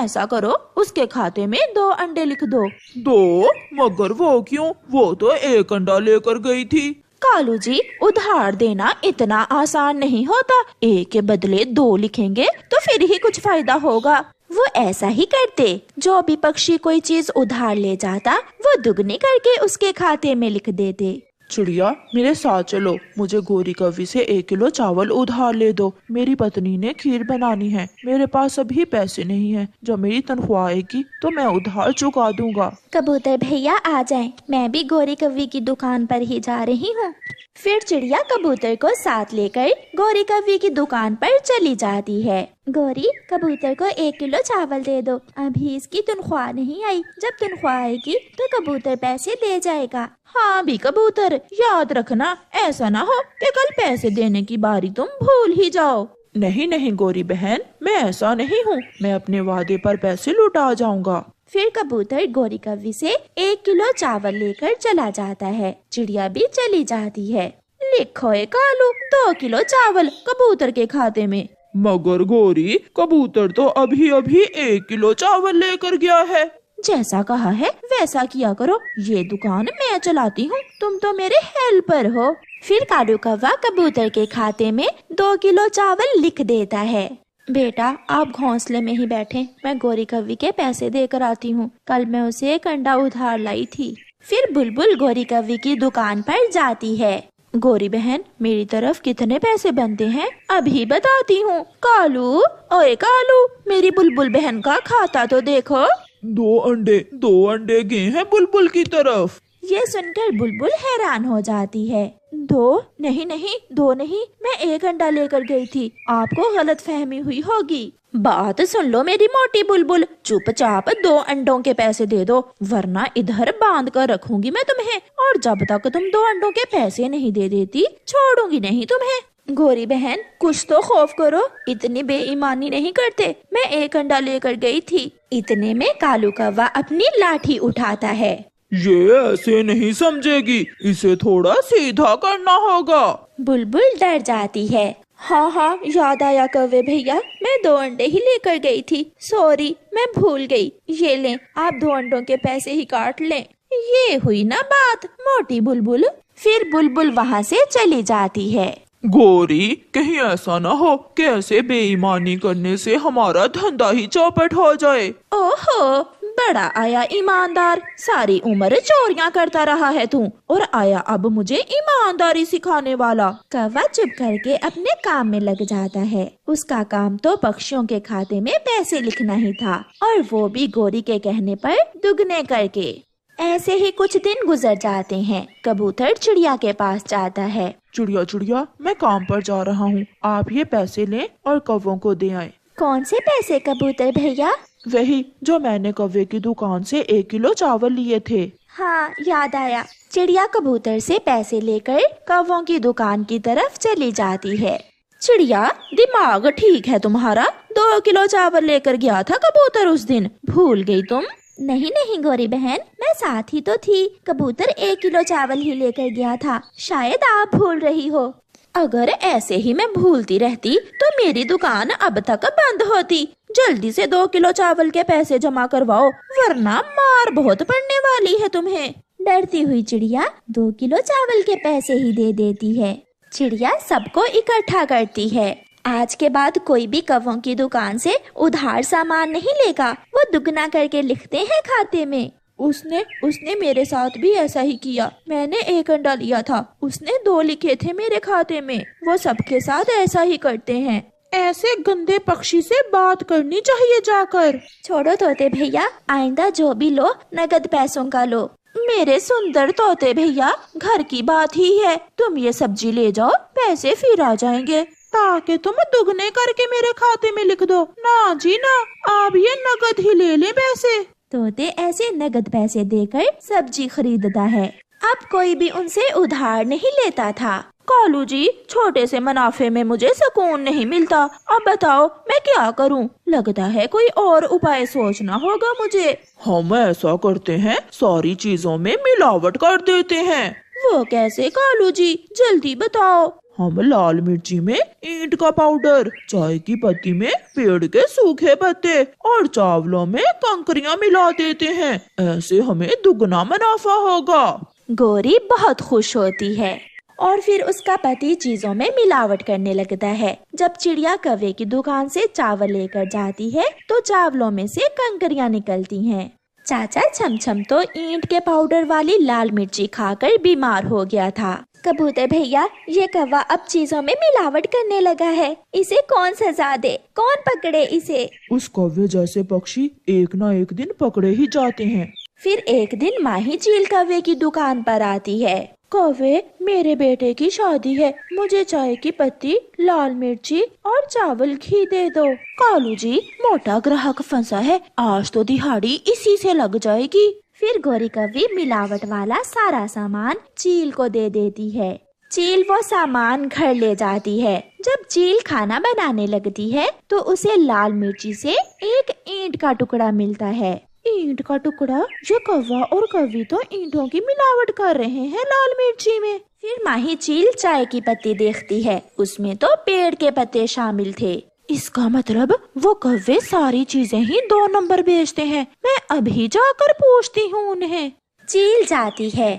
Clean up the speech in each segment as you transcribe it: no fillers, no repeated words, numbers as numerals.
ऐसा करो, उसके खाते में 2 अंडे लिख दो। 2? मगर वो क्यों? वो तो 1 अंडा लेकर गई थी। कालू जी, उधार देना इतना आसान नहीं होता। 1 के बदले 2 लिखेंगे तो फिर ही कुछ फायदा होगा। वो ऐसा ही करते, जो भी पक्षी कोई चीज उधार ले जाता वो दुगनी करके उसके खाते में लिख देते। चिड़िया, मेरे साथ चलो, मुझे गोरी कव्वी से 1 किलो चावल उधार ले दो। मेरी पत्नी ने खीर बनानी है, मेरे पास अभी पैसे नहीं है। जब मेरी तनख्वाह आएगी तो मैं उधार चुका दूंगा। कबूतर भैया आ जाएं, मैं भी गोरी कव्वी की दुकान पर ही जा रही हूँ। फिर चिड़िया कबूतर को साथ लेकर गोरी कव्वी की दुकान पर चली जाती है। गोरी, कबूतर को 1 किलो चावल दे दो, अभी इसकी तनख्वाह नहीं आई, जब तनख्वाह आएगी तो कबूतर पैसे दे जाएगा। हाँ भी कबूतर, याद रखना, ऐसा ना हो कि कल पैसे देने की बारी तुम भूल ही जाओ। नहीं नहीं गोरी बहन, मैं ऐसा नहीं हूँ, मैं अपने वादे पर पैसे लौटा जाऊंगा। फिर कबूतर गोरी कव्वी से 1 किलो चावल लेकर चला जाता है। चिड़िया भी चली जाती है। लिखो ए कालू, 2 किलो चावल कबूतर के खाते में। मगर गोरी, कबूतर तो अभी अभी 1 किलो चावल लेकर गया है। जैसा कहा है वैसा किया करो, ये दुकान मैं चलाती हूँ, तुम तो मेरे हेल्पर हो। फिर कालू कौवा कबूतर के खाते में 2 किलो चावल लिख देता है। बेटा, आप घोंसले में ही बैठे, मैं गोरी कव्वी के पैसे देकर आती हूँ। कल मैं उसे 1 अंडा उधार लाई थी। फिर बुलबुल गोरी कव्वी की दुकान पर जाती है। गोरी बहन, मेरी तरफ कितने पैसे बनते हैं अभी बताती हूँ। कालू, ओए कालू, मेरी बुलबुल बहन का खाता तो देखो। 2 अंडे गए हैं बुलबुल की तरफ। ये सुनकर बुलबुल हैरान हो जाती है। 2? नहीं, 2 नहीं, मैं 1 अंडा लेकर गई थी, आपको गलत फहमी हुई होगी। बात सुन लो मेरी मोटी बुलबुल, चुपचाप 2 अंडों के पैसे दे दो, वरना इधर बांध कर रखूंगी मैं तुम्हें, और जब तक तुम 2 अंडों के पैसे नहीं दे देती छोड़ूंगी नहीं तुम्हें। गोरी बहन, कुछ तो खौफ करो, इतनी बेईमानी नहीं करते, मैं 1 अंडा लेकर गई थी। इतने में कालू कौवा अपनी लाठी उठाता है। ये ऐसे नहीं समझेगी, इसे थोड़ा सीधा करना होगा। बुलबुल डर जाती है। हाँ, याद आया कौवे भैया, मैं 2 अंडे ही लेकर गई थी, सॉरी, मैं भूल गई। ये लें, आप 2 अंडों के पैसे ही काट लें। ये हुई ना बात, मोटी बुलबुल। फिर बुलबुल वहाँ से चली जाती है। गोरी, कहीं ऐसा न हो कि ऐसे बेईमानी करने से हमारा धंधा ही चौपट हो जाए। ओहो, बड़ा आया ईमानदार, सारी उम्र चोरियां करता रहा है तू, और आया अब मुझे ईमानदारी सिखाने वाला। कौवा चुप करके अपने काम में लग जाता है। उसका काम तो पक्षियों के खाते में पैसे लिखना ही था, और वो भी गोरी के कहने पर दुगने करके। ऐसे ही कुछ दिन गुजर जाते हैं। कबूतर चिड़िया के पास जाता है। चिड़िया, मैं काम पर जा रहा हूँ, आप ये पैसे लें और कौवों को दे आए। कौन से पैसे कबूतर भैया? वही जो मैंने कौवे की दुकान से 1 किलो चावल लिए थे। हाँ, याद आया। चिड़िया कबूतर से पैसे लेकर कौवों की दुकान की तरफ चली जाती है। चिड़िया, दिमाग ठीक है तुम्हारा? 2 किलो चावल लेकर गया था कबूतर उस दिन, भूल गई तुम? नहीं गोरी बहन, मैं साथ ही तो थी। कबूतर 1 किलो चावल ही लेकर गया था, शायद आप भूल रही हो। अगर ऐसे ही मैं भूलती रहती तो मेरी दुकान अब तक बंद होती। जल्दी से 2 किलो चावल के पैसे जमा करवाओ, वरना मार बहुत पड़ने वाली है तुम्हें। डरती हुई चिड़िया 2 किलो चावल के पैसे ही दे देती है। चिड़िया सबको इकट्ठा करती है। आज के बाद कोई भी कौवों की दुकान से उधार सामान नहीं लेगा, वो दुगना करके लिखते हैं खाते में। उसने मेरे साथ भी ऐसा ही किया। मैंने 1 अंडा लिया था, उसने 2 लिखे थे मेरे खाते में। वो सबके साथ ऐसा ही करते हैं। ऐसे गंदे पक्षी से बात करनी चाहिए जाकर। छोड़ो तोते भैया, आइंदा जो भी लो नगद पैसों का लो। मेरे सुंदर तोते भैया, घर की बात ही है, तुम ये सब्जी ले जाओ, पैसे फिर आ जाएंगे, ताकि तुम दुगने करके मेरे खाते में लिख दो। ना जी ना, आप ये नगद ही ले ले पैसे। तोते ऐसे नगद पैसे देकर सब्जी खरीदता है। अब कोई भी उनसे उधार नहीं लेता था। कालू जी, छोटे से मुनाफे में मुझे सुकून नहीं मिलता, अब बताओ मैं क्या करूं? लगता है कोई और उपाय सोचना होगा मुझे। हम ऐसा करते हैं, सारी चीजों में मिलावट कर देते हैं। वो कैसे कालू जी, जल्दी बताओ। हम लाल मिर्ची में ईंट का पाउडर, चाय की पत्ती में पेड़ के सूखे पत्ते और चावलों में कंकरियां मिला देते हैं। ऐसे हमें दुगना मुनाफा होगा। गौरी बहुत खुश होती है और फिर उसका पति चीजों में मिलावट करने लगता है। जब चिड़िया कौवे की दुकान से चावल लेकर जाती है तो चावलों में से कंकरियां निकलती हैं। चाचा छमछम तो ईंट के पाउडर वाली लाल मिर्ची खाकर बीमार हो गया था। कबूतर भैया, ये कौवा अब चीजों में मिलावट करने लगा है, इसे कौन सजा दे, कौन पकड़े इसे? उस कौवे जैसे पक्षी एक ना एक दिन पकड़े ही जाते हैं। फिर एक दिन माही चील कौवे की दुकान पर आती है। कौवे, मेरे बेटे की शादी है, मुझे चाय की पत्ती, लाल मिर्ची और चावल घी दे दो। कालू जी, मोटा ग्राहक फंसा है, आज तो दिहाड़ी इसी से लग जाएगी। फिर गौरी कौवी मिलावट वाला सारा सामान चील को दे देती है। चील वो सामान घर ले जाती है। जब चील खाना बनाने लगती है तो उसे लाल मिर्ची से एक ईंट का टुकड़ा मिलता है। ईंट का टुकड़ा? ये कौवा और कौवी तो ईंटों की मिलावट कर रहे हैं लाल मिर्ची में। फिर माही चील चाय की पत्ती देखती है, उसमें तो पेड़ के पत्ते शामिल थे। इसका मतलब वो कौवे सारी चीजें ही 2 नंबर बेचते हैं। मैं अभी जाकर पूछती हूँ उन्हें। चील जाती है।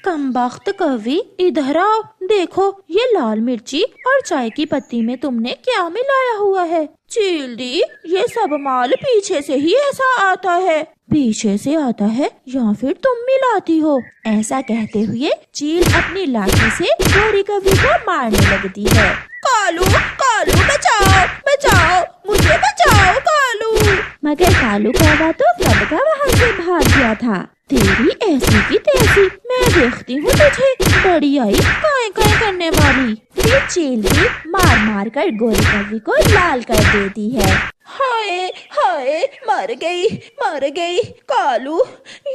कमबख्त कौवी, इधर आओ, देखो ये लाल मिर्ची और चाय की पत्ती में तुमने क्या मिलाया हुआ है। चील दी, ये सब माल पीछे से ही ऐसा आता है। पीछे से आता है या फिर तुम मिलाती हो? ऐसा कहते हुए चील अपनी लाठी से गौरी कौवी को मारने लगती है। कालू, कालू, बचाओ, बचाओ, मुझे बचाओ कालू। मगर कालू कौवा तो कब का वहाँ से भाग गया था। तेरी ऐसी की तैसी, मैं देखती हूँ तुझे, बड़ी आई काय काय करने वाली। फिर चील भी मार मार कर गौरी कौवी को लाल कर देती है। हाय हाय, मर गई, मर गई। कालू,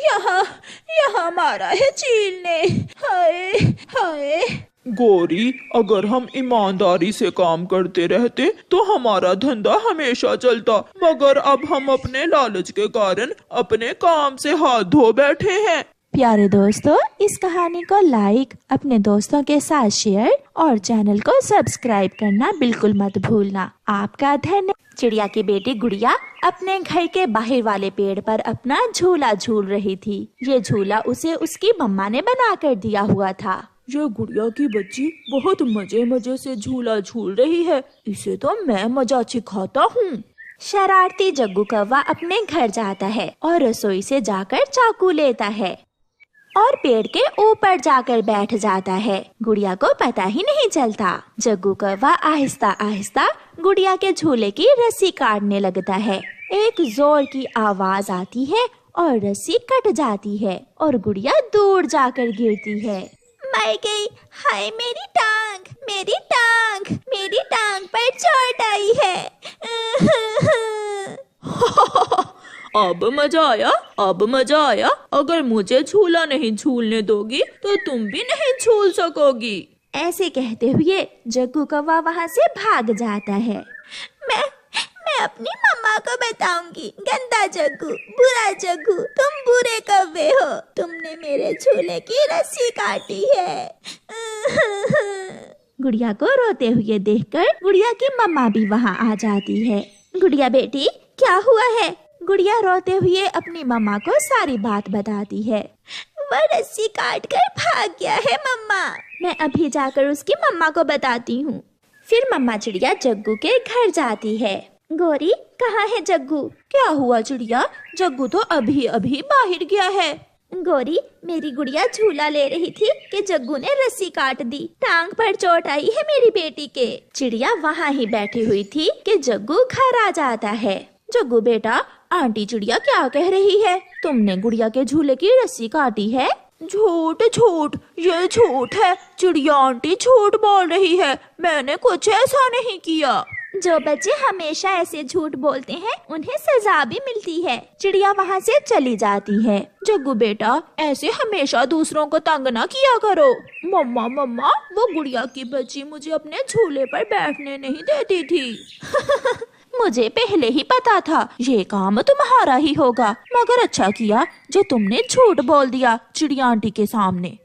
यहाँ मारा है चील ने। हाय हाय। गौरी, अगर हम ईमानदारी से काम करते रहते तो हमारा धंधा हमेशा चलता, मगर अब हम अपने लालच के कारण अपने काम से हाथ धो बैठे हैं। प्यारे दोस्तों, इस कहानी को लाइक, अपने दोस्तों के साथ शेयर और चैनल को सब्सक्राइब करना बिल्कुल मत भूलना। आपका धन्यवाद। चिड़िया की बेटी गुड़िया अपने घर के बाहर वाले पेड़ पर अपना झूला झूल रही थी। ये झूला उसे उसकी मम्मा ने बना कर दिया हुआ था। ये गुड़िया की बच्ची बहुत मजे मजे से झूला झूल रही है, इसे तो मैं मजा सिखाता हूँ। शरारती जग्गू कौवा अपने घर जाता है और रसोई से जाकर चाकू लेता है और पेड़ के ऊपर जाकर बैठ जाता है। गुड़िया को पता ही नहीं चलता। जग्गू कौवा आहिस्ता आहिस्ता गुड़िया के झूले की रस्सी काटने लगता है। एक जोर की आवाज आती है और रस्सी कट जाती है और गुड़िया दूर जाकर गिरती है। मर गई। हाय मेरी टांग, मेरी टांग, मेरी टांग पर चोट आई है। अब मजा आया, अब मजा आया। अगर मुझे झूला नहीं झूलने दोगी तो तुम भी नहीं झूल सकोगी। ऐसे कहते हुए जग्गू कौवा वहाँ से भाग जाता है। मैं अपनी मम्मा को बताऊंगी। गंदा जग्गू, बुरा जग्गू, तुम बुरे कौवे हो, तुमने मेरे झूले की रस्सी काटी है। गुड़िया को रोते हुए देखकर गुड़िया की मम्मा भी वहाँ आ जाती है। गुड़िया बेटी, क्या हुआ है? गुड़िया रोते हुए अपनी मम्मा को सारी बात बताती है। वो रस्सी काट कर भाग गया है मम्मा। मैं अभी जाकर उसकी मम्मा को बताती हूँ। फिर मम्मा चिड़िया जग्गू के घर जाती है। गौरी, कहाँ है जग्गू? क्या हुआ चिड़िया? जग्गू तो अभी अभी बाहर गया है। गौरी, मेरी गुड़िया झूला ले रही थी कि जग्गू ने रस्सी काट दी। टांग पर चोट आई है मेरी बेटी के। चिड़िया वहाँ ही बैठी हुई थी कि जग्गू घर आ जाता है। जग्गू बेटा, आंटी चिड़िया क्या कह रही है? तुमने गुड़िया के झूले की रस्सी काटी है? झूठ झूठ, ये झूठ है। चिड़िया आंटी झूठ बोल रही है, मैंने कुछ ऐसा नहीं किया। जो बच्चे हमेशा ऐसे झूठ बोलते हैं उन्हें सजा भी मिलती है। चिड़िया वहाँ से चली जाती है। जग्गू बेटा, ऐसे हमेशा दूसरों को तंग ना किया करो। मम्मा मम्मा, वो गुड़िया की बच्ची मुझे अपने झूले पर बैठने नहीं देती थी। मुझे पहले ही पता था ये काम तुम्हारा ही होगा, मगर अच्छा किया जो तुमने झूठ बोल दिया चिड़िया आंटी के सामने।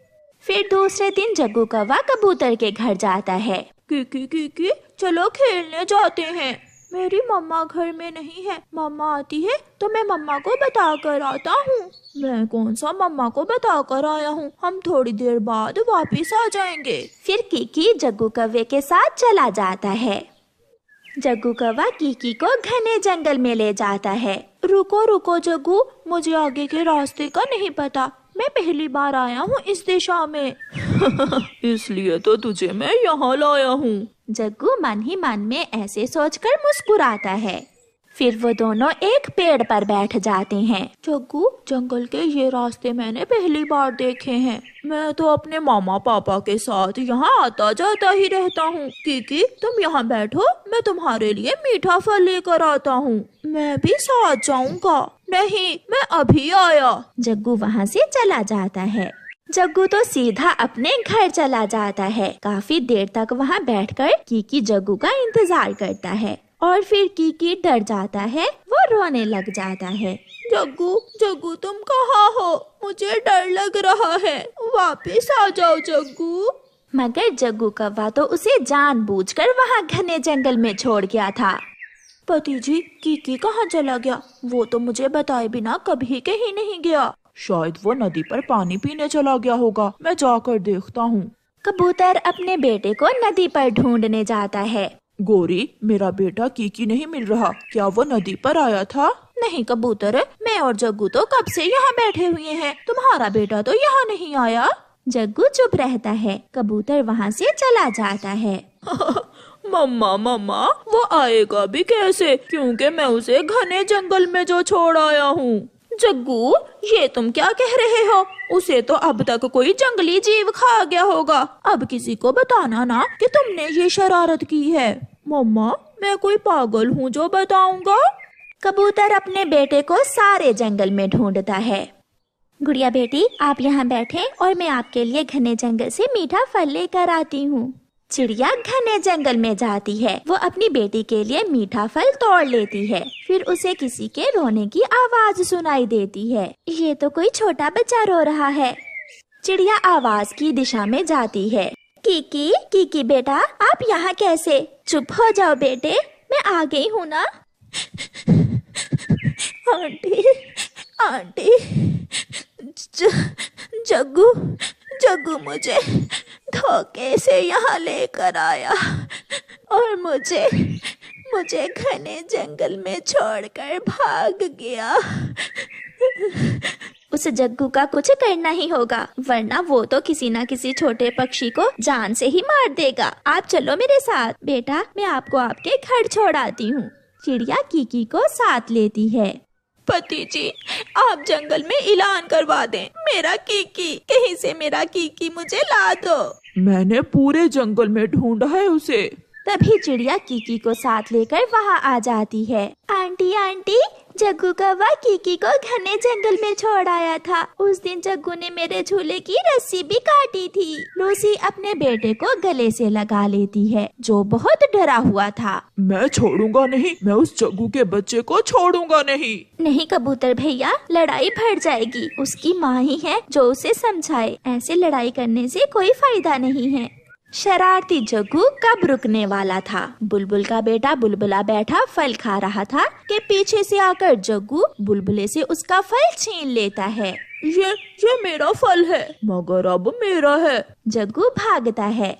फिर दूसरे दिन जग्गू कौवा कबूतर के घर जाता है। कीकी चलो खेलने जाते हैं। मेरी मम्मा घर में नहीं है, मम्मा आती है तो मैं मम्मा को बता कर आता हूँ। मैं कौन सा मम्मा को बता कर आया हूँ, हम थोड़ी देर बाद वापस आ जाएंगे। फिर कीकी जग्गू कौवे के साथ चला जाता है। जग्गू कौवा कीकी को घने जंगल में ले जाता है। रुको रुको जग्गू, मुझे आगे के रास्ते का नहीं पता, मैं पहली बार आया हूँ इस दिशा में। इसलिए तो तुझे मैं यहाँ लाया हूँ। जग्गू मन ही मन में ऐसे सोचकर मुस्कुराता है। फिर वो दोनों एक पेड़ पर बैठ जाते हैं। जग्गू, जंगल के ये रास्ते मैंने पहली बार देखे हैं। मैं तो अपने मामा पापा के साथ यहाँ आता जाता ही रहता हूँ। कीकी तुम यहाँ बैठो, मैं तुम्हारे लिए मीठा फल लेकर आता हूँ। मैं भी साथ जाऊँगा। नहीं, मैं अभी आया। जग्गू वहाँ से चला जाता है। जग्गू तो सीधा अपने घर चला जाता है। काफी देर तक वहाँ बैठकर कीकी जग्गू का इंतजार करता है और फिर कीकी डर जाता है, वो रोने लग जाता है। जग्गू जग्गू तुम कहाँ हो, मुझे डर लग रहा है, वापस आ जाओ जग्गू। मगर जग्गू कौवा तो उसे जानबूझकर वहाँ घने जंगल में छोड़ गया था। पति जी, कीकी कहाँ चला गया? वो तो मुझे बताए बिना कभी कहीं नहीं गया। शायद वो नदी पर पानी पीने चला गया होगा, मैं जाकर देखता हूँ। कबूतर अपने बेटे को नदी पर ढूंढने जाता है। गोरी, मेरा बेटा कीकी नहीं मिल रहा, क्या वो नदी पर आया था? नहीं कबूतर, मैं और जग्गू तो कब से यहाँ बैठे हुए हैं, तुम्हारा बेटा तो यहाँ नहीं आया। जग्गू चुप रहता है। कबूतर वहाँ से चला जाता है। मम्मा मम्मा, वो आएगा भी कैसे, क्योंकि मैं उसे घने जंगल में जो छोड़ आया हूँ। जग्गू, ये तुम क्या कह रहे हो? उसे तो अब तक कोई जंगली जीव खा गया होगा। अब किसी को बताना ना कि तुमने ये शरारत की है। मम्मा, मैं कोई पागल हूँ जो बताऊंगा? कबूतर अपने बेटे को सारे जंगल में ढूंढता है। गुड़िया बेटी, आप यहाँ बैठे और मैं आपके लिए घने जंगल से मीठा फल लेकर आती हूँ। चिड़िया घने जंगल में जाती है। वो अपनी बेटी के लिए मीठा फल तोड़ लेती है। फिर उसे किसी के रोने की आवाज सुनाई देती है। ये तो कोई छोटा बच्चा रो रहा है। चिड़िया आवाज की दिशा में जाती है। कीकी कीकी बेटा, आप यहाँ कैसे? चुप हो जाओ बेटे, मैं आ गई हूँ ना। आंटी आंटी, जग्गू जग्गू मुझे धोखे से यहाँ लेकर आया और मुझे घने जंगल में छोड़कर भाग गया। उस जग्गू का कुछ करना ही होगा, वरना वो तो किसी न किसी छोटे पक्षी को जान से ही मार देगा। आप चलो मेरे साथ। बेटा, मैं आपको आपके घर छोड़ाती हूँ। चिड़िया कीकी को साथ लेती है। पति जी, आप जंगल में ऐलान करवा दें, मेरा कीकी, कहीं से मेरा कीकी मुझे ला दो। मैंने पूरे जंगल में ढूंढा है उसे। तभी चिड़िया कीकी को साथ लेकर वहाँ आ जाती है। आंटी आंटी, जग्गू कौवा कीकी को घने जंगल में छोड़ आया था। उस दिन जग्गू ने मेरे झूले की रस्सी भी काटी थी। लूसी अपने बेटे को गले से लगा लेती है, जो बहुत डरा हुआ था। मैं छोड़ूंगा नहीं, मैं उस जग्गू के बच्चे को छोड़ूंगा नहीं। नहीं कबूतर भैया, लड़ाई बढ़ जाएगी। उसकी माँ ही है जो उसे समझाए। ऐसे लड़ाई करने से कोई फायदा नहीं है। शरारती जग्गू कब रुकने वाला था। बुलबुल का बेटा बुलबुला बैठा फल खा रहा था कि पीछे से आकर जग्गू बुलबुले से उसका फल छीन लेता है। ये मेरा फल है, मगर अब मेरा है। जग्गू भागता है।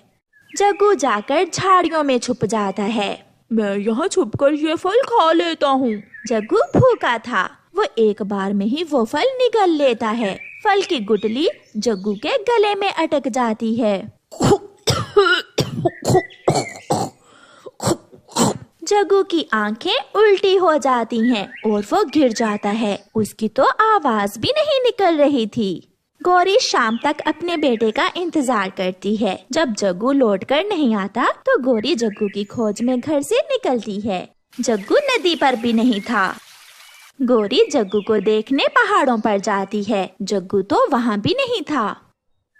जग्गू जाकर झाड़ियों में छुप जाता है। मैं यहाँ छुपकर ये फल खा लेता हूँ। जग्गू भूखा था, वो एक बार में ही वो फल निगल लेता है। फल की गुठली जग्गू के गले में अटक जाती है। जग्गू की आंखें उल्टी हो जाती हैं और वो गिर जाता है। उसकी तो आवाज भी नहीं निकल रही थी। गौरी शाम तक अपने बेटे का इंतजार करती है। जब जग्गू लौट कर नहीं आता तो गौरी जग्गू की खोज में घर से निकलती है। जग्गू नदी पर भी नहीं था। गौरी जग्गू को देखने पहाड़ों पर जाती है। जग्गू तो वहाँ भी नहीं था।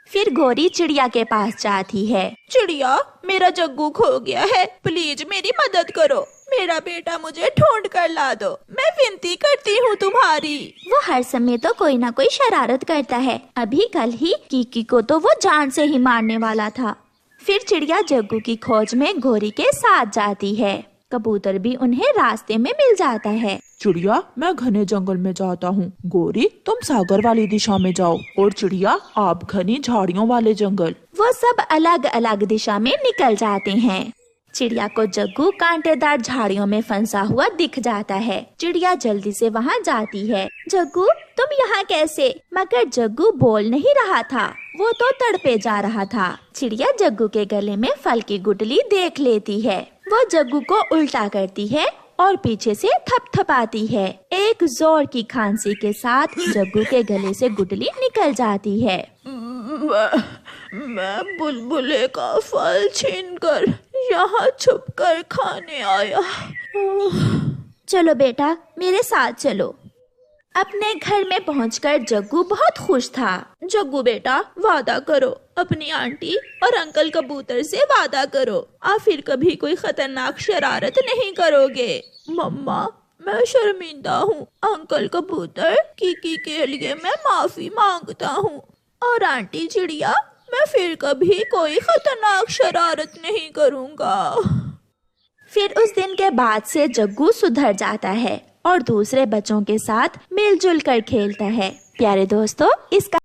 फिर गौरी चिड़िया के पास जाती है। चिड़िया, मेरा जग्गू खो गया है, प्लीज मेरी मदद करो। मेरा बेटा मुझे ढूंढ कर ला दो, मैं विनती करती हूँ तुम्हारी। वो हर समय तो कोई ना कोई शरारत करता है। अभी कल ही कीकी को तो वो जान से ही मारने वाला था। फिर चिड़िया जग्गू की खोज में गोरी के साथ जाती है। कबूतर भी उन्हें रास्ते में मिल जाता है। चिड़िया, मैं घने जंगल में जाता हूँ। गोरी, तुम सागर वाली दिशा में जाओ और चिड़िया, आप घनी झाड़ियों वाले जंगल। वो सब अलग अलग दिशा में निकल जाते हैं। चिड़िया को जग्गू कांटेदार झाड़ियों में फंसा हुआ दिख जाता है। चिड़िया जल्दी से वहाँ जाती है। जग्गू, तुम यहाँ कैसे? मगर जग्गू बोल नहीं रहा था, वो तो तड़पे जा रहा था। चिड़िया जग्गू के गले में फल की गुठली देख लेती है। वो जग्गू को उल्टा करती है और पीछे से थपथपाती है। एक जोर की खांसी के साथ जग्गू के गले से गुठली निकल जाती है। मैं बुलबुले का फल छीनकर यहाँ छुपकर खाने आया। चलो बेटा, मेरे साथ चलो। अपने घर में पहुंचकर जग्गू बहुत खुश था। जग्गू बेटा, वादा करो, अपनी आंटी और अंकल कबूतर से वादा करो, आप फिर कभी कोई खतरनाक शरारत नहीं करोगे। मम्मा, मैं शर्मिंदा हूँ। अंकल कबूतर, कीकी के लिए मैं माफी मांगता हूँ। और आंटी चिड़िया, मैं फिर कभी कोई खतरनाक शरारत नहीं करूँगा। फिर उस दिन के बाद से जग्गू सुधर जाता है और दूसरे बच्चों के साथ मिलजुल कर खेलता है। प्यारे दोस्तों, इसका